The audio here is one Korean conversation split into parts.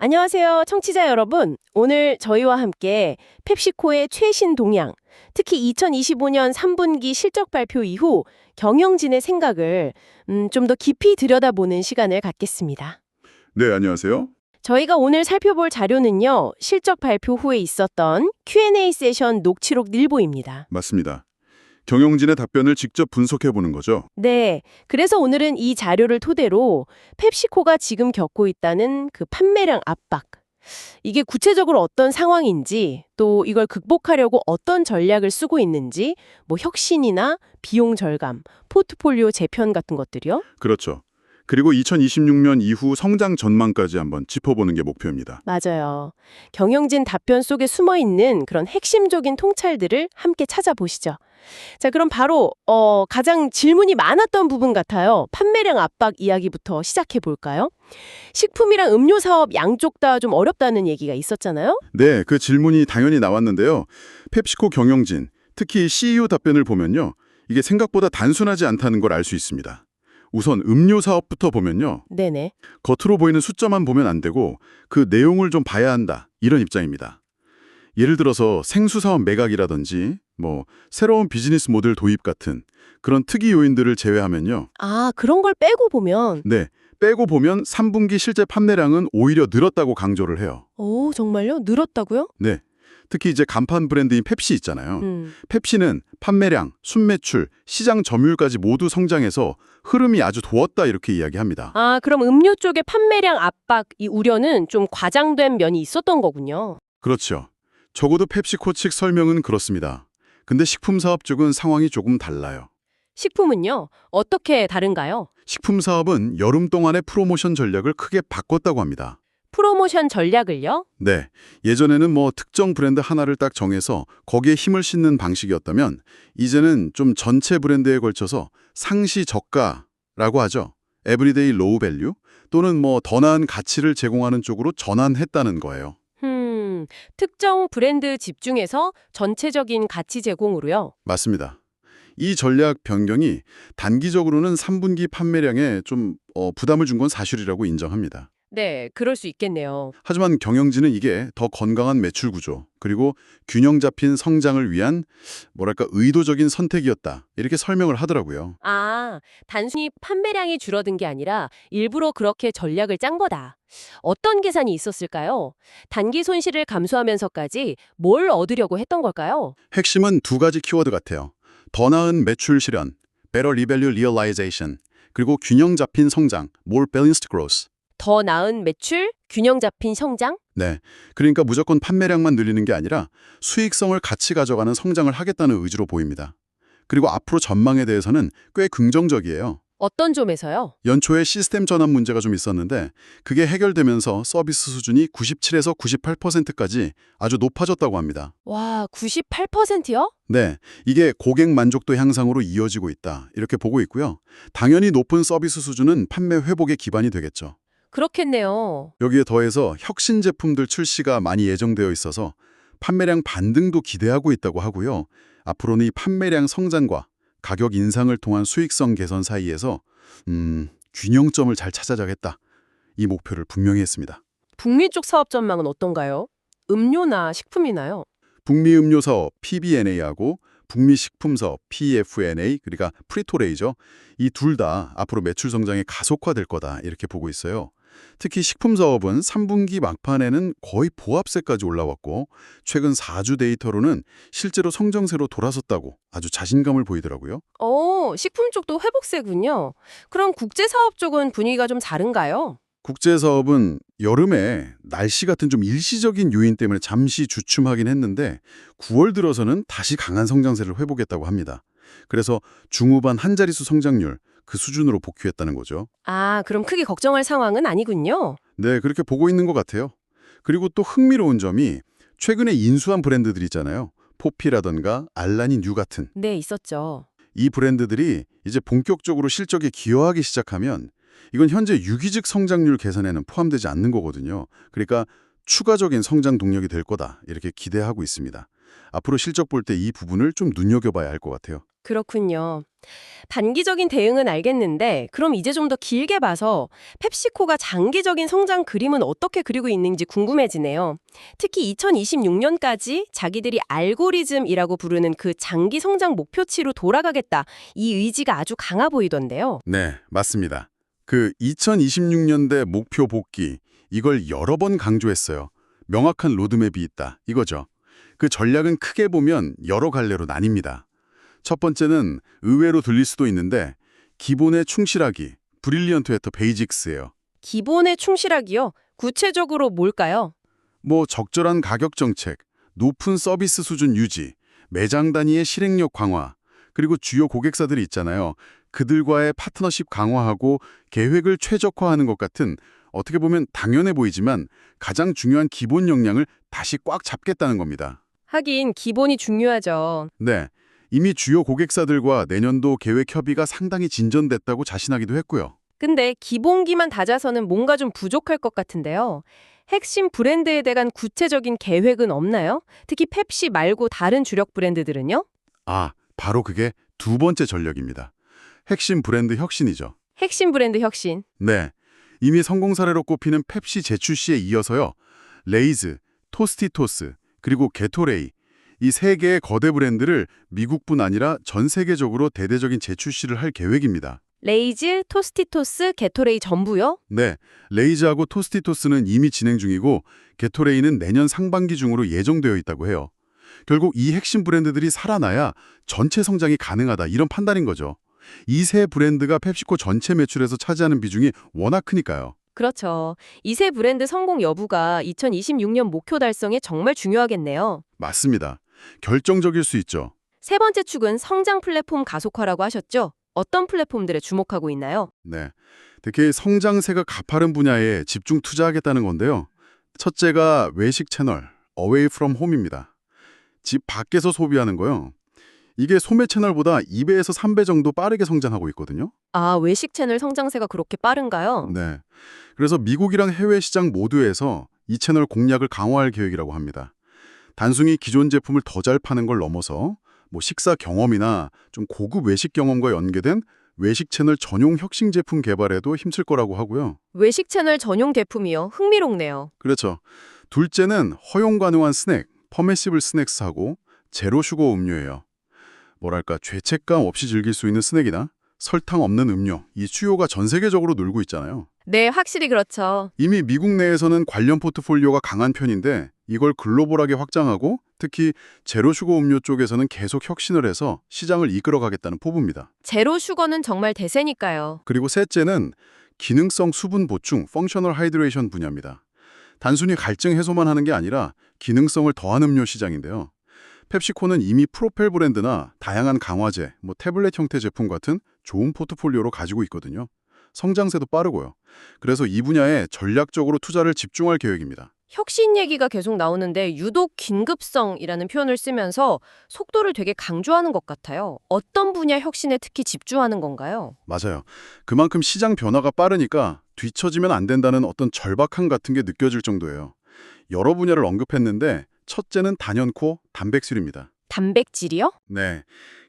안녕하세요, 청취자 여러분. 오늘 저희와 함께 펩시코의 최신 동향, 특히 2025년 3분기 실적 발표 이후 경영진의 생각을 좀 더 깊이 들여다보는 시간을 갖겠습니다. 네, 안녕하세요. 저희가 오늘 살펴볼 자료는요, 실적 발표 후에 있었던 Q&A 세션 녹취록 일부입니다. 맞습니다. 경영진의 답변을 직접 분석해보는 거죠. 네, 그래서 오늘은 이 자료를 토대로 펩시코가 지금 겪고 있다는 그 판매량 압박, 이게 구체적으로 어떤 상황인지, 또 이걸 극복하려고 어떤 전략을 쓰고 있는지, 뭐 혁신이나 비용 절감, 포트폴리오 재편 같은 것들이요. 그렇죠. 그리고 2026년 이후 성장 전망까지 한번 짚어보는 게 목표입니다. 맞아요. 경영진 답변 속에 숨어 있는 그런 핵심적인 통찰들을 함께 찾아보시죠. 자, 그럼 바로 가장 질문이 많았던 부분 같아요. 판매량 압박 이야기부터 시작해 볼까요? 식품이랑 음료 사업 양쪽 다 좀 어렵다는 얘기가 있었잖아요. 네, 그 질문이 당연히 나왔는데요. 펩시코 경영진, 특히 CEO 답변을 보면요. 이게 생각보다 단순하지 않다는 걸 알 수 있습니다. 우선 음료 사업부터 보면요. 네네. 겉으로 보이는 숫자만 보면 안 되고 그 내용을 좀 봐야 한다. 이런 입장입니다. 예를 들어서 생수 사업 매각이라든지 새로운 비즈니스 모델 도입 같은 그런 특이 요인들을 제외하면요. 아, 그런 걸 빼고 보면 네, 빼고 보면 3분기 실제 판매량은 오히려 늘었다고 강조를 해요. 오, 정말요? 늘었다고요? 네, 특히 이제 간판 브랜드인 펩시 있잖아요. 펩시는 판매량, 순매출, 시장 점유율까지 모두 성장해서 흐름이 아주 좋았다 이렇게 이야기합니다. 아, 그럼 음료 쪽의 판매량 압박, 이 우려는 좀 과장된 면이 있었던 거군요. 그렇죠. 적어도 펩시코 측 설명은 그렇습니다. 근데 식품 사업 쪽은 상황이 조금 달라요. 식품은요? 어떻게 다른가요? 식품 사업은 여름 동안의 프로모션 전략을 크게 바꿨다고 합니다. 프로모션 전략을요? 네, 예전에는 특정 브랜드 하나를 딱 정해서 거기에 힘을 싣는 방식이었다면 이제는 좀 전체 브랜드에 걸쳐서 상시 저가라고 하죠. 에브리데이 로우 밸류 또는 더 나은 가치를 제공하는 쪽으로 전환했다는 거예요. 특정 브랜드 집중해서 전체적인 가치 제공으로요. 맞습니다. 이 전략 변경이 단기적으로는 3분기 판매량에 좀 부담을 준 건 사실이라고 인정합니다. 네, 그럴 수 있겠네요. 하지만 경영진은 이게 더 건강한 매출 구조, 그리고 균형 잡힌 성장을 위한 의도적인 선택이었다. 이렇게 설명을 하더라고요. 아, 단순히 판매량이 줄어든 게 아니라 일부러 그렇게 전략을 짠 거다. 어떤 계산이 있었을까요? 단기 손실을 감수하면서까지 뭘 얻으려고 했던 걸까요? 핵심은 두 가지 키워드 같아요. 더 나은 매출 실현, better revenue realization, 그리고 균형 잡힌 성장, more balanced growth. 더 나은 매출, 균형 잡힌 성장? 네, 그러니까 무조건 판매량만 늘리는 게 아니라 수익성을 같이 가져가는 성장을 하겠다는 의지로 보입니다. 그리고 앞으로 전망에 대해서는 꽤 긍정적이에요. 어떤 점에서요? 연초에 시스템 전환 문제가 좀 있었는데 그게 해결되면서 서비스 수준이 97에서 98%까지 아주 높아졌다고 합니다. 와, 98%요? 네, 이게 고객 만족도 향상으로 이어지고 있다. 이렇게 보고 있고요. 당연히 높은 서비스 수준은 판매 회복의 기반이 되겠죠. 그렇겠네요. 여기에 더해서 혁신 제품들 출시가 많이 예정되어 있어서 판매량 반등도 기대하고 있다고 하고요. 앞으로는 이 판매량 성장과 가격 인상을 통한 수익성 개선 사이에서 균형점을 잘 찾아가겠다. 이 목표를 분명히 했습니다. 북미 쪽 사업 전망은 어떤가요? 음료나 식품이나요? 북미 음료 사업 PBNA하고 북미 식품 사업 PFNA, 그러니까 프리토레이죠. 이 둘 다 앞으로 매출 성장이 가속화될 거다 이렇게 보고 있어요. 특히 식품 사업은 3분기 막판에는 거의 보합세까지 올라왔고 최근 4주 데이터로는 실제로 성장세로 돌아섰다고 아주 자신감을 보이더라고요. 식품 쪽도 회복세군요. 그럼 국제 사업 쪽은 분위기가 좀 다른가요? 국제 사업은 여름에 날씨 같은 좀 일시적인 요인 때문에 잠시 주춤하긴 했는데 9월 들어서는 다시 강한 성장세를 회복했다고 합니다. 그래서 중후반 한 자릿수 성장률 그 수준으로 복귀했다는 거죠. 아, 그럼 크게 걱정할 상황은 아니군요. 네, 그렇게 보고 있는 것 같아요. 그리고 또 흥미로운 점이 최근에 인수한 브랜드들 있잖아요. 포피라던가 알라니 뉴 같은 네, 있었죠. 이 브랜드들이 이제 본격적으로 실적에 기여하기 시작하면 이건 현재 유기적 성장률 개선에는 포함되지 않는 거거든요. 그러니까 추가적인 성장 동력이 될 거다 이렇게 기대하고 있습니다. 앞으로 실적 볼 때 이 부분을 좀 눈여겨봐야 할 것 같아요. 그렇군요. 단기적인 대응은 알겠는데 그럼 이제 좀 더 길게 봐서 펩시코가 장기적인 성장 그림은 어떻게 그리고 있는지 궁금해지네요. 특히 2026년까지 자기들이 알고리즘이라고 부르는 그 장기 성장 목표치로 돌아가겠다. 이 의지가 아주 강하 보이던데요. 네, 맞습니다. 그 2026년대 목표 복귀, 이걸 여러 번 강조했어요. 명확한 로드맵이 있다, 이거죠. 그 전략은 크게 보면 여러 갈래로 나뉩니다. 첫 번째는 의외로 들릴 수도 있는데 기본에 충실하기, 브릴리언트 애터 베이직스예요. 기본에 충실하기요? 구체적으로 뭘까요? 뭐 적절한 가격 정책, 높은 서비스 수준 유지, 매장 단위의 실행력 강화, 그리고 주요 고객사들이 있잖아요. 그들과의 파트너십 강화하고 계획을 최적화하는 것 같은 어떻게 보면 당연해 보이지만 가장 중요한 기본 역량을 다시 꽉 잡겠다는 겁니다. 하긴 기본이 중요하죠. 네, 이미 주요 고객사들과 내년도 계획 협의가 상당히 진전됐다고 자신하기도 했고요. 근데 기본기만 다져서는 뭔가 좀 부족할 것 같은데요. 핵심 브랜드에 대한 구체적인 계획은 없나요? 특히 펩시 말고 다른 주력 브랜드들은요? 아, 바로 그게 두 번째 전략입니다. 핵심 브랜드 혁신이죠. 핵심 브랜드 혁신. 네, 이미 성공 사례로 꼽히는 펩시 재출시에 이어서요. 레이즈, 토스티토스, 그리고 게토레이, 이 세 개의 거대 브랜드를 미국뿐 아니라 전 세계적으로 대대적인 재출시를 할 계획입니다. 레이즈, 토스티토스, 게토레이 전부요? 네, 레이즈하고 토스티토스는 이미 진행 중이고 게토레이는 내년 상반기 중으로 예정되어 있다고 해요. 결국 이 핵심 브랜드들이 살아나야 전체 성장이 가능하다 이런 판단인 거죠. 이 세 브랜드가 펩시코 전체 매출에서 차지하는 비중이 워낙 크니까요. 그렇죠. 이 세 브랜드 성공 여부가 2026년 목표 달성에 정말 중요하겠네요. 맞습니다. 결정적일 수 있죠. 세 번째 축은 성장 플랫폼 가속화라고 하셨죠? 어떤 플랫폼들에 주목하고 있나요? 네, 특히 성장세가 가파른 분야에 집중 투자하겠다는 건데요. 첫째가 외식 채널, Away from Home입니다. 집 밖에서 소비하는 거요. 이게 소매 채널보다 2배에서 3배 정도 빠르게 성장하고 있거든요. 아, 외식 채널 성장세가 그렇게 빠른가요? 네, 그래서 미국이랑 해외 시장 모두에서 이 채널 공략을 강화할 계획이라고 합니다. 단순히 기존 제품을 더 잘 파는 걸 넘어서 뭐 식사 경험이나 좀 고급 외식 경험과 연계된 외식 채널 전용 혁신 제품 개발에도 힘쓸 거라고 하고요. 외식 채널 전용 제품이요. 흥미롭네요. 그렇죠. 둘째는 허용 가능한 스낵, 퍼미시블 스낵스하고 제로 슈거 음료예요. 뭐랄까 죄책감 없이 즐길 수 있는 스낵이나 설탕 없는 음료, 이 수요가 전 세계적으로 늘고 있잖아요. 네, 확실히 그렇죠. 이미 미국 내에서는 관련 포트폴리오가 강한 편인데 이걸 글로벌하게 확장하고 특히 제로 슈거 음료 쪽에서는 계속 혁신을 해서 시장을 이끌어가겠다는 포부입니다. 제로 슈거는 정말 대세니까요. 그리고 셋째는 기능성 수분 보충, 펑셔널 하이드레이션 분야입니다. 단순히 갈증 해소만 하는 게 아니라 기능성을 더한 음료 시장인데요. 펩시코는 이미 프로펠 브랜드나 다양한 강화제, 태블릿 형태 제품 같은 좋은 포트폴리오로 가지고 있거든요. 성장세도 빠르고요. 그래서 이 분야에 전략적으로 투자를 집중할 계획입니다. 혁신 얘기가 계속 나오는데 유독 긴급성이라는 표현을 쓰면서 속도를 되게 강조하는 것 같아요. 어떤 분야 혁신에 특히 집중하는 건가요? 맞아요. 그만큼 시장 변화가 빠르니까 뒤처지면 안 된다는 어떤 절박함 같은 게 느껴질 정도예요. 여러 분야를 언급했는데 첫째는 단연코 단백질입니다. 단백질이요? 네,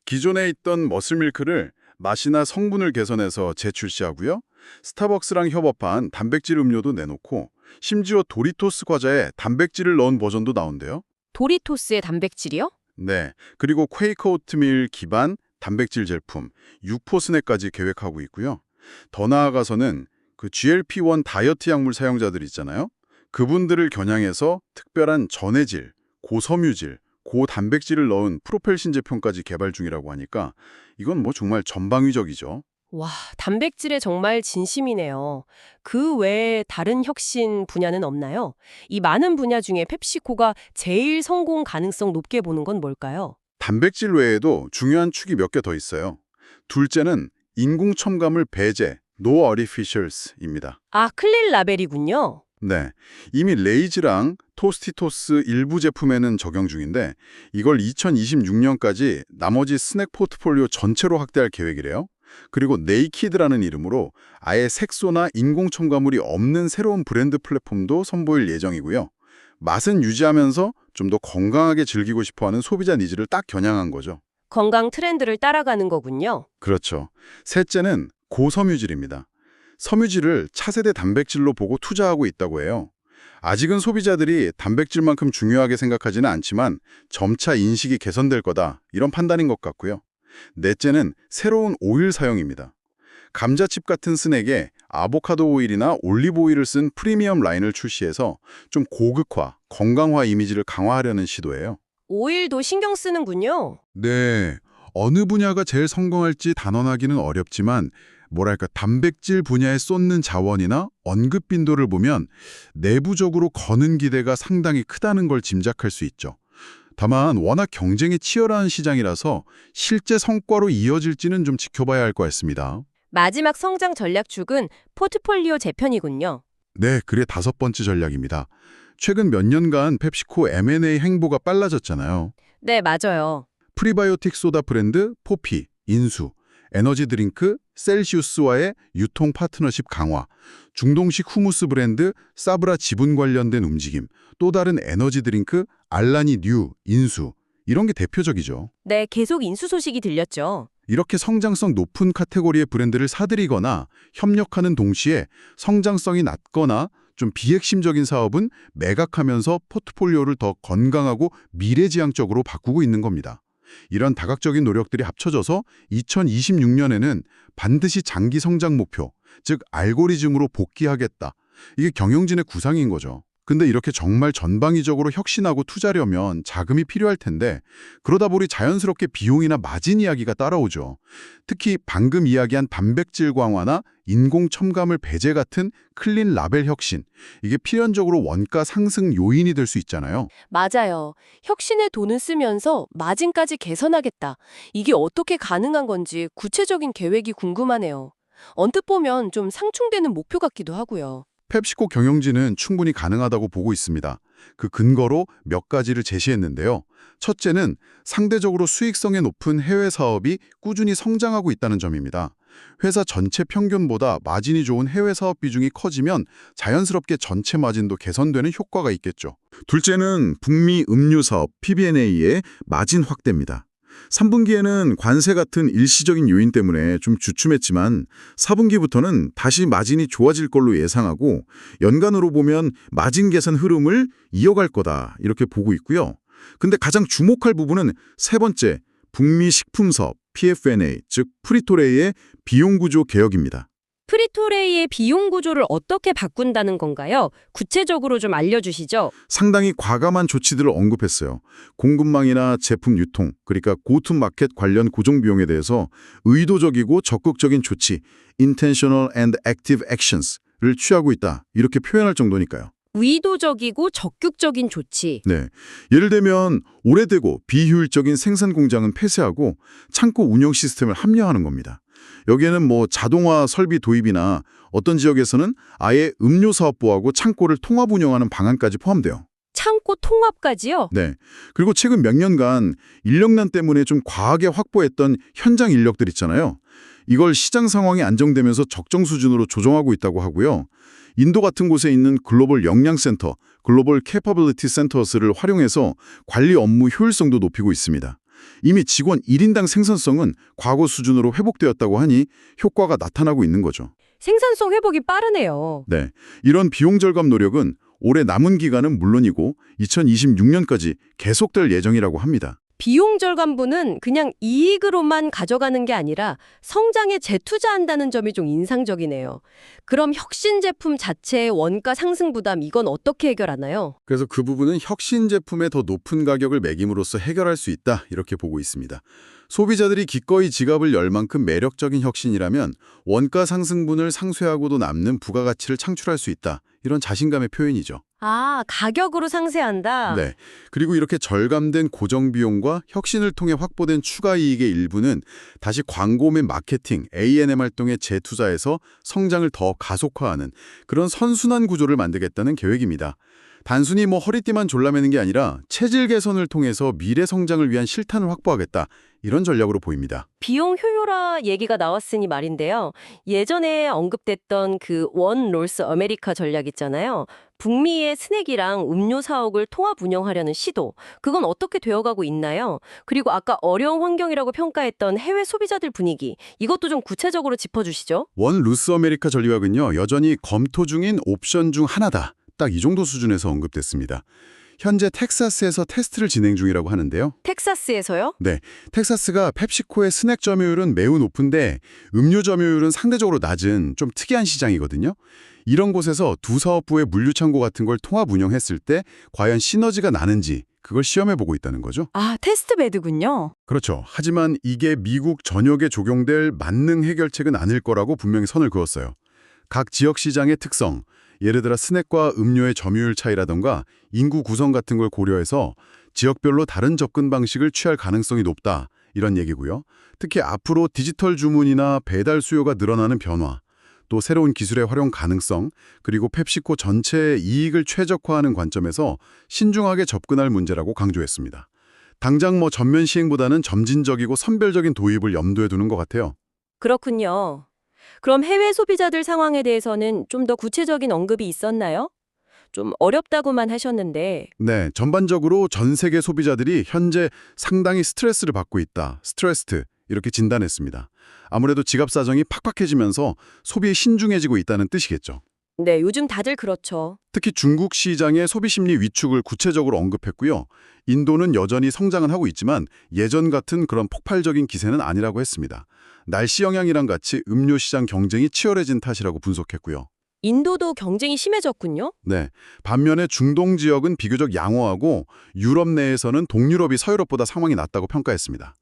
기존에 있던 머슬밀크를 맛이나 성분을 개선해서 재출시하고요. 스타벅스랑 협업한 단백질 음료도 내놓고 심지어 도리토스 과자에 단백질을 넣은 버전도 나온대요. 도리토스의 단백질이요? 네, 그리고 퀘이커 오트밀 기반 단백질 제품, 육포 스낵까지 계획하고 있고요. 더 나아가서는 그 GLP-1 다이어트 약물 사용자들 있잖아요. 그분들을 겨냥해서 특별한 전해질, 고섬유질, 고단백질을 넣은 프로펠 신제품까지 개발 중이라고 하니까 이건 정말 전방위적이죠. 와, 단백질에 정말 진심이네요. 그 외에 다른 혁신 분야는 없나요? 이 많은 분야 중에 펩시코가 제일 성공 가능성 높게 보는 건 뭘까요? 단백질 외에도 중요한 축이 몇 개 더 있어요. 둘째는 인공 첨가물 배제, No Artificials입니다. 아, 클린 라벨이군요. 네, 이미 레이즈랑 토스티토스 일부 제품에는 적용 중인데 이걸 2026년까지 나머지 스낵 포트폴리오 전체로 확대할 계획이래요. 그리고 네이키드라는 이름으로 아예 색소나 인공 첨가물이 없는 새로운 브랜드 플랫폼도 선보일 예정이고요. 맛은 유지하면서 좀 더 건강하게 즐기고 싶어하는 소비자 니즈를 딱 겨냥한 거죠. 건강 트렌드를 따라가는 거군요. 그렇죠. 셋째는 고섬유질입니다. 섬유질을 차세대 단백질로 보고 투자하고 있다고 해요. 아직은 소비자들이 단백질만큼 중요하게 생각하지는 않지만 점차 인식이 개선될 거다, 이런 판단인 것 같고요. 넷째는 새로운 오일 사용입니다. 감자칩 같은 스낵에 아보카도 오일이나 올리브 오일을 쓴 프리미엄 라인을 출시해서 좀 고극화, 건강화 이미지를 강화하려는 시도예요. 오일도 신경 쓰는군요. 네, 어느 분야가 제일 성공할지 단언하기는 어렵지만 뭐랄까 단백질 분야에 쏟는 자원이나 언급 빈도를 보면 내부적으로 거는 기대가 상당히 크다는 걸 짐작할 수 있죠. 다만 워낙 경쟁이 치열한 시장이라서 실제 성과로 이어질지는 좀 지켜봐야 할 것 같습니다. 마지막 성장 전략축은 포트폴리오 재편이군요. 네, 그게 5번째 전략입니다. 최근 몇 년간 펩시코 M&A 행보가 빨라졌잖아요. 네, 맞아요. 프리바이오틱 소다 브랜드 포피, 인수, 에너지 드링크 셀시우스와의 유통 파트너십 강화, 중동식 후무스 브랜드 사브라 지분 관련된 움직임, 또 다른 에너지 드링크 알라니 뉴, 인수, 이런 게 대표적이죠. 네, 계속 인수 소식이 들렸죠. 이렇게 성장성 높은 카테고리의 브랜드를 사들이거나 협력하는 동시에 성장성이 낮거나 좀 비핵심적인 사업은 매각하면서 포트폴리오를 더 건강하고 미래지향적으로 바꾸고 있는 겁니다. 이런 다각적인 노력들이 합쳐져서 2026년에는 반드시 장기 성장 목표, 즉 알고리즘으로 복귀하겠다. 이게 경영진의 구상인 거죠. 근데 이렇게 정말 전방위적으로 혁신하고 투자려면 자금이 필요할 텐데 그러다 보니 자연스럽게 비용이나 마진 이야기가 따라오죠. 특히 방금 이야기한 단백질 강화나 인공 첨가물 배제 같은 클린 라벨 혁신, 이게 필연적으로 원가 상승 요인이 될 수 있잖아요. 맞아요. 혁신에 돈을 쓰면서 마진까지 개선하겠다. 이게 어떻게 가능한 건지 구체적인 계획이 궁금하네요. 언뜻 보면 좀 상충되는 목표 같기도 하고요. 펩시코 경영진은 충분히 가능하다고 보고 있습니다. 그 근거로 몇 가지를 제시했는데요. 첫째는 상대적으로 수익성이 높은 해외 사업이 꾸준히 성장하고 있다는 점입니다. 회사 전체 평균보다 마진이 좋은 해외 사업 비중이 커지면 자연스럽게 전체 마진도 개선되는 효과가 있겠죠. 둘째는 북미 음료 사업 PBNA의 마진 확대입니다. 3분기에는 관세 같은 일시적인 요인 때문에 좀 주춤했지만 4분기부터는 다시 마진이 좋아질 걸로 예상하고 연간으로 보면 마진 개선 흐름을 이어갈 거다, 이렇게 보고 있고요. 근데 가장 주목할 부분은 세 번째, 북미 식품 사업 PFNA, 즉 프리토레이의 비용 구조 개혁입니다. 프리토레이의 비용 구조를 어떻게 바꾼다는 건가요? 구체적으로 좀 알려주시죠. 상당히 과감한 조치들을 언급했어요. 공급망이나 제품 유통, 그러니까 고투마켓 관련 고정 비용에 대해서 의도적이고 적극적인 조치, intentional and active actions를 취하고 있다, 이렇게 표현할 정도니까요. 의도적이고 적극적인 조치. 네, 예를 들면 오래되고 비효율적인 생산 공장은 폐쇄하고 창고 운영 시스템을 합리화하는 겁니다. 여기에는 뭐 자동화 설비 도입이나 어떤 지역에서는 아예 음료 사업부하고 창고를 통합 운영하는 방안까지 포함돼요. 창고 통합까지요? 네. 그리고 최근 몇 년간 인력난 때문에 좀 과하게 확보했던 현장 인력들 있잖아요. 이걸 시장 상황이 안정되면서 적정 수준으로 조정하고 있다고 하고요. 인도 같은 곳에 있는 글로벌 역량센터, 글로벌 캐퍼빌리티 센터스를 활용해서 관리 업무 효율성도 높이고 있습니다. 이미 직원 1인당 생산성은 과거 수준으로 회복되었다고 하니 효과가 나타나고 있는 거죠. 생산성 회복이 빠르네요. 네, 이런 비용 절감 노력은 올해 남은 기간은 물론이고 2026년까지 계속될 예정이라고 합니다. 비용 절감분은 그냥 이익으로만 가져가는 게 아니라 성장에 재투자한다는 점이 좀 인상적이네요. 그럼 혁신 제품 자체의 원가 상승 부담 이건 어떻게 해결하나요? 그래서 그 부분은 혁신 제품에 더 높은 가격을 매김으로써 해결할 수 있다, 이렇게 보고 있습니다. 소비자들이 기꺼이 지갑을 열 만큼 매력적인 혁신이라면 원가 상승분을 상쇄하고도 남는 부가가치를 창출할 수 있다, 이런 자신감의 표현이죠. 아, 가격으로 상쇄한다? 네. 그리고 이렇게 절감된 고정 비용과 혁신을 통해 확보된 추가 이익의 일부는 다시 광고 및 마케팅, A&M 활동에 재투자해서 성장을 더 가속화하는 그런 선순환 구조를 만들겠다는 계획입니다. 단순히 뭐 허리띠만 졸라매는 게 아니라 체질 개선을 통해서 미래 성장을 위한 실탄을 확보하겠다, 이런 전략으로 보입니다. 비용 효율화 얘기가 나왔으니 말인데요. 예전에 언급됐던 그 원 롤스 아메리카 전략 있잖아요. 북미의 스낵이랑 음료 사옥을 통합 운영하려는 시도. 그건 어떻게 되어가고 있나요? 그리고 아까 어려운 환경이라고 평가했던 해외 소비자들 분위기. 이것도 좀 구체적으로 짚어주시죠. 원 루스 아메리카 전략은요, 여전히 검토 중인 옵션 중 하나다. 딱 이 정도 수준에서 언급됐습니다. 현재 텍사스에서 테스트를 진행 중이라고 하는데요. 텍사스에서요? 네, 텍사스가 펩시코의 스낵 점유율은 매우 높은데 음료 점유율은 상대적으로 낮은 좀 특이한 시장이거든요. 이런 곳에서 두 사업부의 물류창고 같은 걸 통합 운영했을 때 과연 시너지가 나는지 그걸 시험해보고 있다는 거죠. 아, 테스트 베드군요. 그렇죠. 하지만 이게 미국 전역에 적용될 만능 해결책은 아닐 거라고 분명히 선을 그었어요. 각 지역 시장의 특성, 예를 들어 스낵과 음료의 점유율 차이라던가 인구 구성 같은 걸 고려해서 지역별로 다른 접근 방식을 취할 가능성이 높다, 이런 얘기고요. 특히 앞으로 디지털 주문이나 배달 수요가 늘어나는 변화, 또 새로운 기술의 활용 가능성, 그리고 펩시코 전체의 이익을 최적화하는 관점에서 신중하게 접근할 문제라고 강조했습니다. 당장 전면 시행보다는 점진적이고 선별적인 도입을 염두에 두는 것 같아요. 그렇군요. 그럼 해외 소비자들 상황에 대해서는 좀 더 구체적인 언급이 있었나요? 좀 어렵다고만 하셨는데. 네, 전반적으로 전 세계 소비자들이 현재 상당히 스트레스를 받고 있다, 스트레스드, 이렇게 진단했습니다. 아무래도 지갑 사정이 팍팍해지면서 소비에 신중해지고 있다는 뜻이겠죠. 네, 요즘 다들 그렇죠. 특히 중국 시장의 소비 심리 위축을 구체적으로 언급했고요. 인도는 여전히 성장은 하고 있지만 예전 같은 그런 폭발적인 기세는 아니라고 했습니다. 날씨 영향이랑 같이 음료 시장 경쟁이 치열해진 탓이라고 분석했고요. 인도도 경쟁이 심해졌군요. 네, 반면에 중동 지역은 비교적 양호하고 유럽 내에서는 동유럽이 서유럽보다 상황이 낫다고 평가했습니다.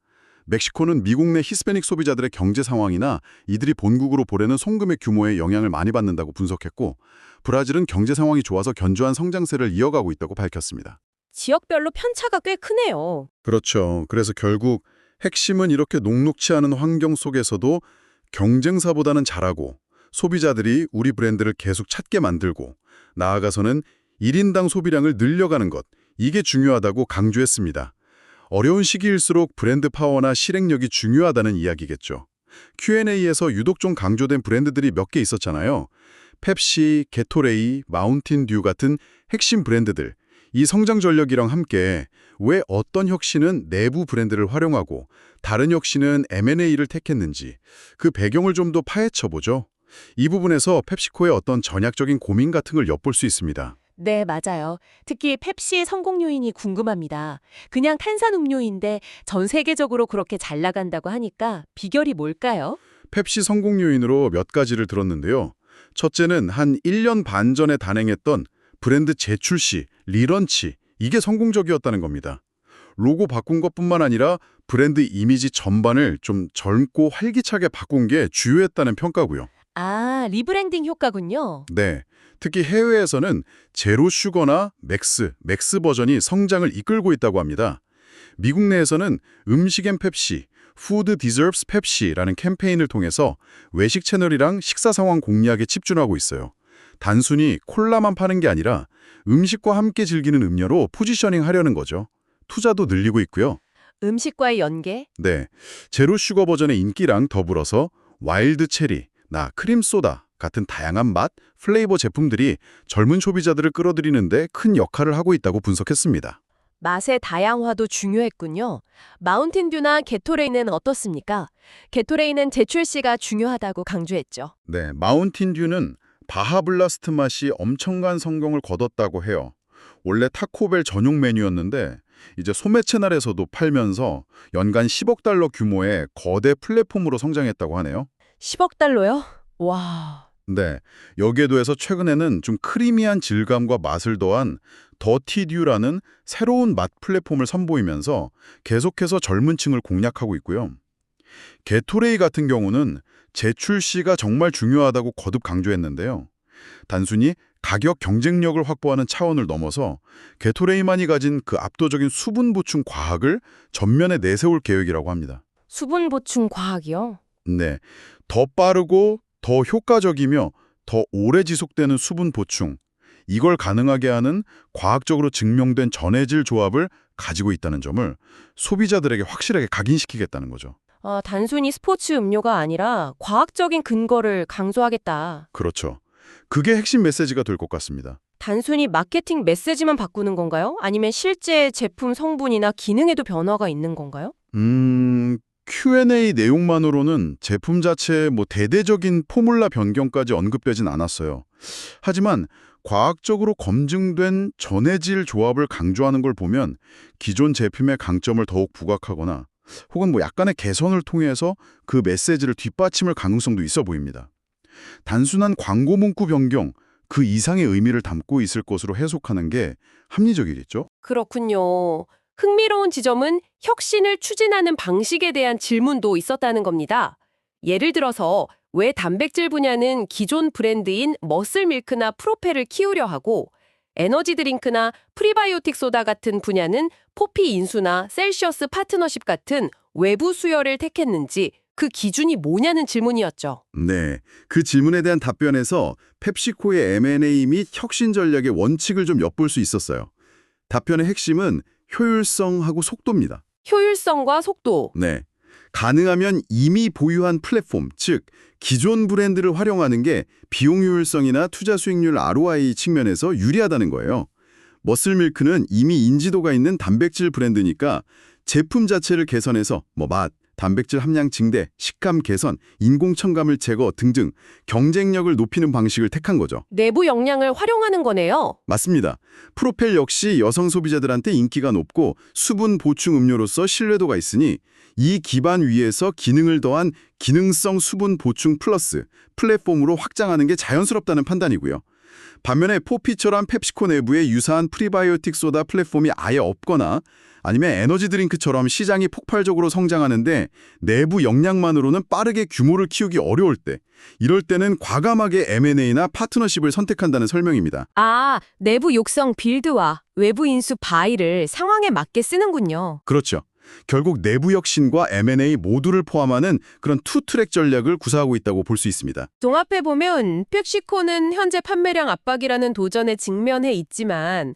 멕시코는 미국 내 히스패닉 소비자들의 경제 상황이나 이들이 본국으로 보내는 송금의 규모에 영향을 많이 받는다고 분석했고, 브라질은 경제 상황이 좋아서 견조한 성장세를 이어가고 있다고 밝혔습니다. 지역별로 편차가 꽤 크네요. 그렇죠. 그래서 결국 핵심은 이렇게 녹록치 않은 환경 속에서도 경쟁사보다는 잘하고 소비자들이 우리 브랜드를 계속 찾게 만들고 나아가서는 1인당 소비량을 늘려가는 것, 이게 중요하다고 강조했습니다. 어려운 시기일수록 브랜드 파워나 실행력이 중요하다는 이야기겠죠. Q&A에서 유독 좀 강조된 브랜드들이 몇 개 있었잖아요. 펩시, 게토레이, 마운틴 듀 같은 핵심 브랜드들. 이 성장 전략이랑 함께 왜 어떤 혁신은 내부 브랜드를 활용하고 다른 혁신은 M&A를 택했는지 그 배경을 좀 더 파헤쳐보죠. 이 부분에서 펩시코의 어떤 전략적인 고민 같은 걸 엿볼 수 있습니다. 네, 맞아요. 특히 펩시의 성공 요인이 궁금합니다. 그냥 탄산음료인데 전 세계적으로 그렇게 잘 나간다고 하니까 비결이 뭘까요? 펩시 성공 요인으로 몇 가지를 들었는데요. 첫째는 한 1년 반 전에 단행했던 브랜드 재출시, 리런치, 이게 성공적이었다는 겁니다. 로고 바꾼 것뿐만 아니라 브랜드 이미지 전반을 좀 젊고 활기차게 바꾼 게 주요했다는 평가고요. 아, 리브랜딩 효과군요. 네, 특히 해외에서는 제로 슈거나 맥스 버전이 성장을 이끌고 있다고 합니다. 미국 내에서는 음식 앤 펩시, Food Deserves Pepsi라는 캠페인을 통해서 외식 채널이랑 식사 상황 공략에 집중하고 있어요. 단순히 콜라만 파는 게 아니라 음식과 함께 즐기는 음료로 포지셔닝 하려는 거죠. 투자도 늘리고 있고요. 음식과의 연계? 네, 제로 슈거 버전의 인기랑 더불어서 와일드 체리, 크림 소다 같은 다양한 맛, 플레이버 제품들이 젊은 소비자들을 끌어들이는데 큰 역할을 하고 있다고 분석했습니다. 맛의 다양화도 중요했군요. 마운틴듀나 게토레이는 어떻습니까? 게토레이는 재출시가 중요하다고 강조했죠. 네, 마운틴 듀는 바하블라스트 맛이 엄청난 성공을 거뒀다고 해요. 원래 타코벨 전용 메뉴였는데 이제 소매 채널에서도 팔면서 연간 10억 달러 규모의 거대 플랫폼으로 성장했다고 하네요. 10억 달러요? 와. 네, 여기에 더해서 최근에는 좀 크리미한 질감과 맛을 더한 더티듀라는 새로운 맛 플랫폼을 선보이면서 계속해서 젊은 층을 공략하고 있고요. 게토레이 같은 경우는 재출시가 정말 중요하다고 거듭 강조했는데요. 단순히 가격 경쟁력을 확보하는 차원을 넘어서 게토레이만이 가진 그 압도적인 수분 보충 과학을 전면에 내세울 계획이라고 합니다. 수분 보충 과학이요? 네, 더 빠르고 더 효과적이며 더 오래 지속되는 수분 보충, 이걸 가능하게 하는 과학적으로 증명된 전해질 조합을 가지고 있다는 점을 소비자들에게 확실하게 각인시키겠다는 거죠. 단순히 스포츠 음료가 아니라 과학적인 근거를 강조하겠다. 그렇죠. 그게 핵심 메시지가 될 것 같습니다. 단순히 마케팅 메시지만 바꾸는 건가요? 아니면 실제 제품 성분이나 기능에도 변화가 있는 건가요? Q&A 내용만으로는 제품 자체의 대대적인 포뮬라 변경까지 언급되진 않았어요. 하지만 과학적으로 검증된 전해질 조합을 강조하는 걸 보면 기존 제품의 강점을 더욱 부각하거나 혹은 약간의 개선을 통해서 그 메시지를 뒷받침할 가능성도 있어 보입니다. 단순한 광고 문구 변경, 그 이상의 의미를 담고 있을 것으로 해석하는 게 합리적이겠죠? 그렇군요. 흥미로운 지점은 혁신을 추진하는 방식에 대한 질문도 있었다는 겁니다. 예를 들어서 왜 단백질 분야는 기존 브랜드인 머슬밀크나 프로펠을 키우려 하고 에너지 드링크나 프리바이오틱 소다 같은 분야는 포피 인수나 셀시어스 파트너십 같은 외부 수혈을 택했는지 그 기준이 뭐냐는 질문이었죠. 네, 그 질문에 대한 답변에서 펩시코의 M&A 및 혁신 전략의 원칙을 좀 엿볼 수 있었어요. 답변의 핵심은 효율성하고 속도입니다. 효율성과 속도. 네, 가능하면 이미 보유한 플랫폼, 즉 기존 브랜드를 활용하는 게 비용 효율성이나 투자 수익률 ROI 측면에서 유리하다는 거예요. 머슬밀크는 이미 인지도가 있는 단백질 브랜드니까 제품 자체를 개선해서 맛, 단백질 함량 증대, 식감 개선, 인공 첨가물 제거 등등 경쟁력을 높이는 방식을 택한 거죠. 내부 역량을 활용하는 거네요. 맞습니다. 프로펠 역시 여성 소비자들한테 인기가 높고 수분 보충 음료로서 신뢰도가 있으니 이 기반 위에서 기능을 더한 기능성 수분 보충 플러스 플랫폼으로 확장하는 게 자연스럽다는 판단이고요. 반면에 포피처럼 펩시코 내부에 유사한 프리바이오틱 소다 플랫폼이 아예 없거나 아니면 에너지 드링크처럼 시장이 폭발적으로 성장하는데 내부 역량만으로는 빠르게 규모를 키우기 어려울 때, 이럴 때는 과감하게 M&A나 파트너십을 선택한다는 설명입니다. 내부 육성 빌드와 외부 인수 바이를 상황에 맞게 쓰는군요. 그렇죠. 결국 내부 혁신과 M&A 모두를 포함하는 그런 투트랙 전략을 구사하고 있다고 볼 수 있습니다. 종합해보면 펩시코는 현재 판매량 압박이라는 도전에 직면해 있지만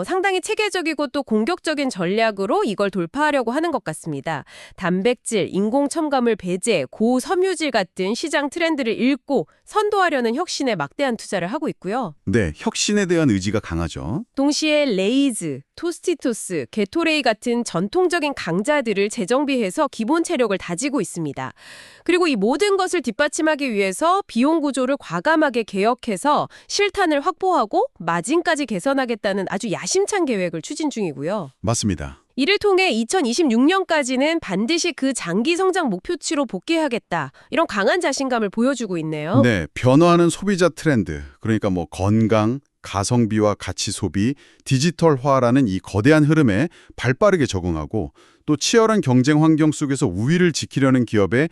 상당히 체계적이고 또 공격적인 전략으로 이걸 돌파하려고 하는 것 같습니다. 단백질, 인공 첨가물 배제, 고섬유질 같은 시장 트렌드를 읽고 선도하려는 혁신에 막대한 투자를 하고 있고요. 네, 혁신에 대한 의지가 강하죠. 동시에 레이즈, 토스티토스, 게토레이 같은 전통적인 강자들을 재정비해서 기본 체력을 다지고 있습니다. 그리고 이 모든 것을 뒷받침하기 위해서 비용 구조를 과감하게 개혁해서 실탄을 확보하고 마진까지 개선하겠다는 아주 야심찬 계획을 추진 중이고요. 맞습니다. 이를 통해 2026년까지는 반드시 그 장기 성장 목표치로 복귀하겠다. 이런 강한 자신감을 보여주고 있네요. 네, 변화하는 소비자 트렌드, 그러니까 건강, 가성비와 가치 소비, 디지털화라는 이 거대한 흐름에 발빠르게 적응하고 또 치열한 경쟁 환경 속에서 우위를 지키려는 기업의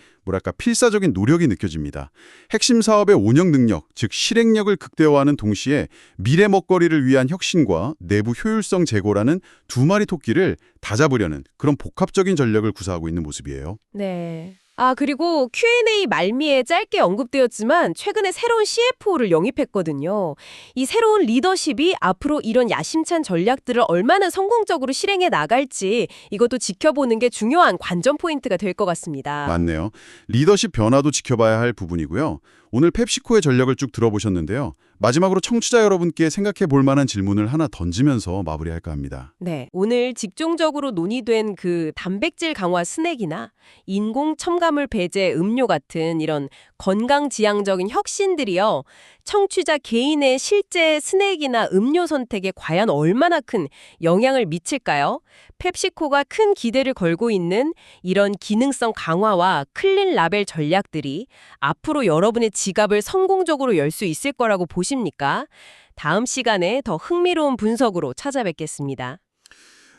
필사적인 노력이 느껴집니다. 핵심 사업의 운영 능력, 즉 실행력을 극대화하는 동시에 미래 먹거리를 위한 혁신과 내부 효율성 제고라는 두 마리 토끼를 다잡으려는 그런 복합적인 전략을 구사하고 있는 모습이에요. 네. 그리고 Q&A 말미에 짧게 언급되었지만 최근에 새로운 CFO를 영입했거든요. 이 새로운 리더십이 앞으로 이런 야심찬 전략들을 얼마나 성공적으로 실행해 나갈지 이것도 지켜보는 게 중요한 관전 포인트가 될 것 같습니다. 맞네요. 리더십 변화도 지켜봐야 할 부분이고요. 오늘 펩시코의 전략을 쭉 들어보셨는데요. 마지막으로 청취자 여러분께 생각해 볼 만한 질문을 하나 던지면서 마무리할까 합니다. 네, 오늘 집중적으로 논의된 그 단백질 강화 스낵이나 인공 첨가물 배제 음료 같은 이런 건강지향적인 혁신들이요. 청취자 개인의 실제 스낵이나 음료 선택에 과연 얼마나 큰 영향을 미칠까요? 펩시코가 큰 기대를 걸고 있는 이런 기능성 강화와 클린 라벨 전략들이 앞으로 여러분의 지갑을 성공적으로 열 수 있을 거라고 보십니까? 다음 시간에 더 흥미로운 분석으로 찾아뵙겠습니다.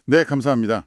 네, 감사합니다.